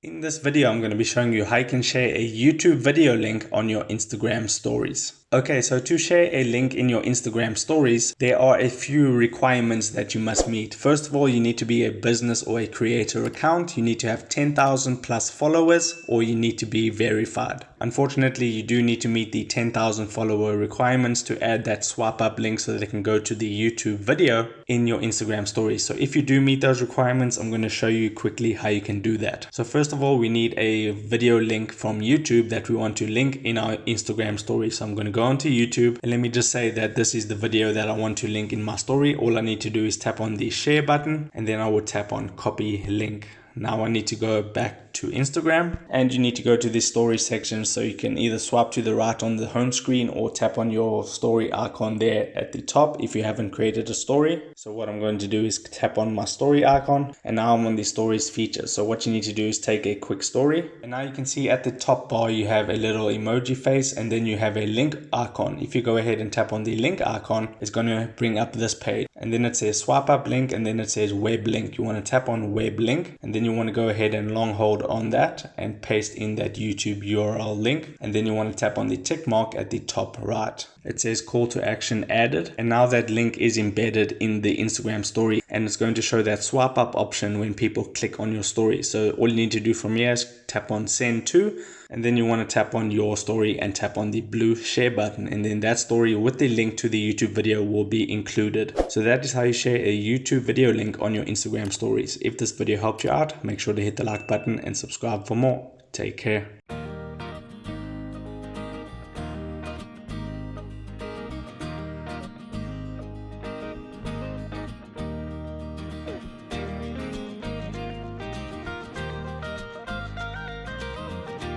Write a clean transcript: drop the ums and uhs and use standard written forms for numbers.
In this video, I'm going to be showing you how you can share a YouTube video link on your Instagram stories. Okay, so to share a link in your Instagram stories, there are a few requirements that you must meet. First of all, you need to be a business or a creator account. You need to have 10,000 plus followers, or you need to be verified. Unfortunately, you do need to meet the 10,000 follower requirements to add that swipe up link so that they can go to the YouTube video in your Instagram stories. So if you do meet those requirements, I'm going to show you quickly how you can do that. So first of all, we need a video link from YouTube that we want to link in our Instagram story. So I'm going to go onto YouTube, and let me just say that this is the video that I want to link in my story. All I need to do is tap on the share button, and then I will tap on copy link. Now I need to go back to Instagram, and you need to go to the story section, so you can either swipe to the right on the home screen or tap on your story icon there at the top if you haven't created a story. So what I'm going to do is tap on my story icon, and now I'm on the stories feature. So what you need to do is take a quick story, and now you can see at the top bar you have a little emoji face, and then you have a link icon. If you go ahead and tap on the link icon, it's going to bring up this page, and then it says swipe up link, and then it says web link. You want to tap on web link, and then you want to go ahead and long hold on that and paste in that YouTube URL link, and then you want to tap on the tick mark at the top right. It says call to action added, and now that link is embedded in the Instagram story, and it's going to show that swipe up option when people click on your story. So all you need to do from here is tap on send to, and then you want to tap on your story and tap on the blue share button, and then that story with the link to the YouTube video will be included. So that is how you share a YouTube video link on your Instagram stories. If this video helped you out, make sure to hit the like button and subscribe for more. Take care.